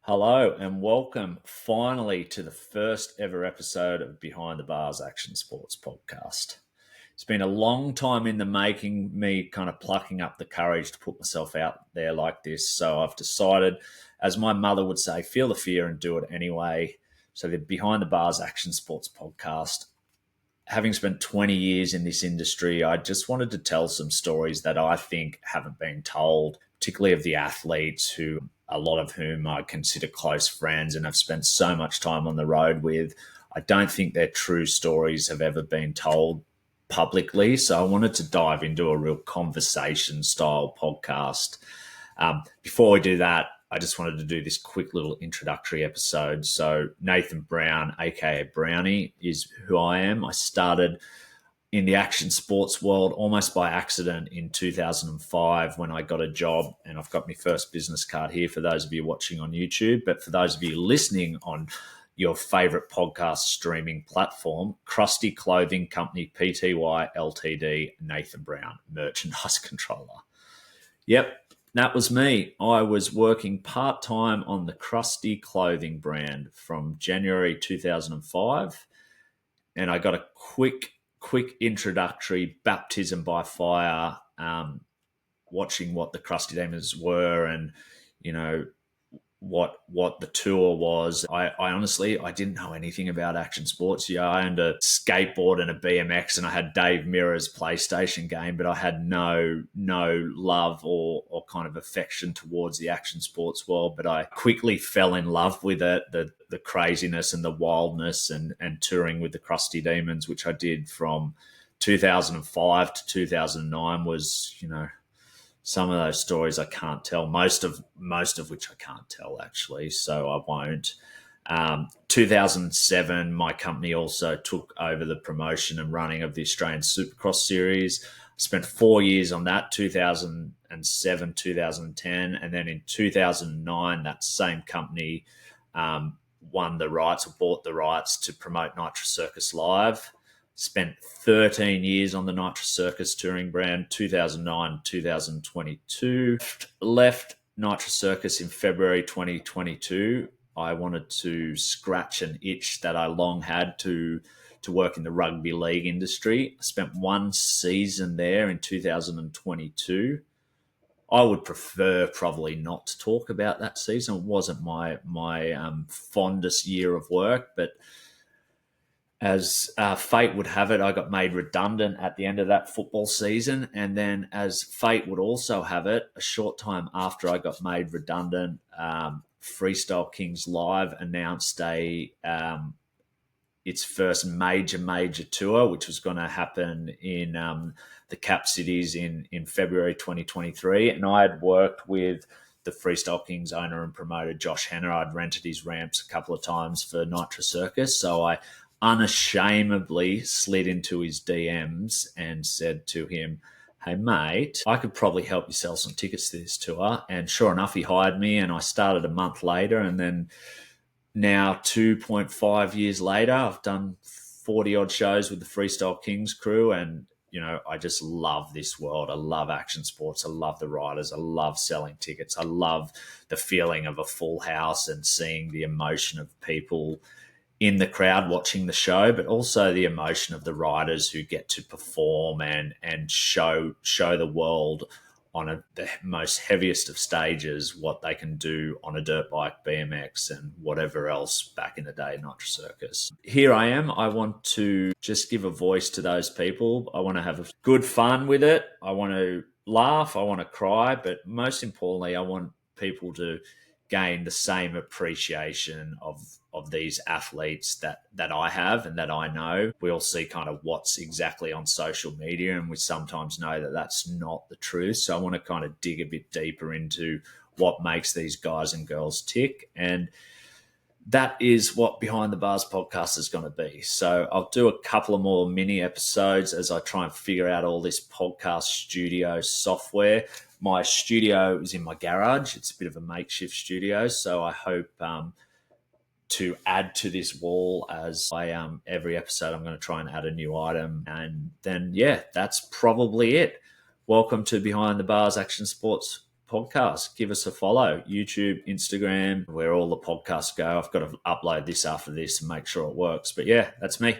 Hello and welcome finally to the first ever episode of Behind the Bars Action Sports podcast. It's been a long time in the making, me kind of plucking up the courage to put myself out there like this. So I've decided, as my mother would say, feel the fear and do it anyway. So the Behind the Bars Action Sports podcast, having spent 20 years in this industry, I just wanted to tell some stories that I think haven't been told, particularly of the athletes who a lot of whom I consider close friends and have spent so much time on the road with. I don't think their true stories have ever been told publicly. So I wanted to dive into a real conversation style podcast. Before we do that, I just wanted to do this quick little introductory episode. So Nathan Brown, aka Brownie, is who I am. I started in the action sports world almost by accident in 2005 when I got a job, and I've got my first business card here for those of you watching on YouTube. But for those of you listening on your favorite podcast streaming platform, Krusty Clothing Company, Pty Ltd, Nathan Brown, merchandise controller. Yep, that was me. I was working part-time on the Krusty Clothing brand from January 2005, and I got a quick introductory baptism by fire, watching what the Krusty Demons were and, what the tour was. I honestly, I didn't know anything about action sports. Yeah, I owned a skateboard and a BMX, and I had Dave Mirra's PlayStation game, but I had no love or kind of affection towards the action sports world. But I quickly fell in love with it, the craziness and the wildness and touring with the Krusty Demons, which I did from 2005 to 2009 was, some of those stories I can't tell, most of which I can't tell actually, so I won't. 2007, my company also took over the promotion and running of the Australian Supercross Series. I spent 4 years on that, 2007, 2010, and then in 2009, that same company won the rights or bought the rights to promote Nitro Circus Live. Spent 13 years on the Nitro Circus touring brand, 2009, 2022. Left Nitro Circus in February 2022. I wanted to scratch an itch that I long had to work in the rugby league industry. I spent one season there in 2022. I would prefer probably not to talk about that season. It wasn't my fondest year of work, but as fate would have it, I got made redundant at the end of that football season. And then as fate would also have it, a short time after I got made redundant, Freestyle Kings Live announced its first major tour, which was going to happen in the Cap Cities in February 2023. And I had worked with the Freestyle Kings owner and promoter, Josh Henner. I'd rented his ramps a couple of times for Nitro Circus. So I unashamedly slid into his DMs and said to him, "Hey, mate, I could probably help you sell some tickets to this tour." And sure enough, he hired me, and I started a month later. And then now 2.5 years later, I've done 40-odd shows with the Freestyle Kings crew, and I just love this world. I love action sports. I love the riders. I love selling tickets. I love the feeling of a full house and seeing the emotion of people in the crowd watching the show, but also the emotion of the riders who get to perform and show the world on the most heaviest of stages what they can do on a dirt bike, BMX, and whatever else back in the day, Nitro Circus. Here I am. I want to just give a voice to those people. I want to have good fun with it. I want to laugh. I want to cry. But most importantly, I want people to gain the same appreciation of these athletes that I have and that I know. We all see kind of what's exactly on social media, and we sometimes know that that's not the truth. So I want to kind of dig a bit deeper into what makes these guys and girls tick. And that is what Behind the Bars podcast is going to be. So I'll do a couple of more mini episodes as I try and figure out all this podcast studio software. My studio is in my garage. It's a bit of a makeshift studio. So I hope to add to this wall as every episode, I'm going to try and add a new item. And then, yeah, that's probably it. Welcome to Behind the Bars Action Sports podcast. Give us a follow. YouTube, Instagram, where all the podcasts go. I've got to upload this after this and make sure it works. But yeah, that's me.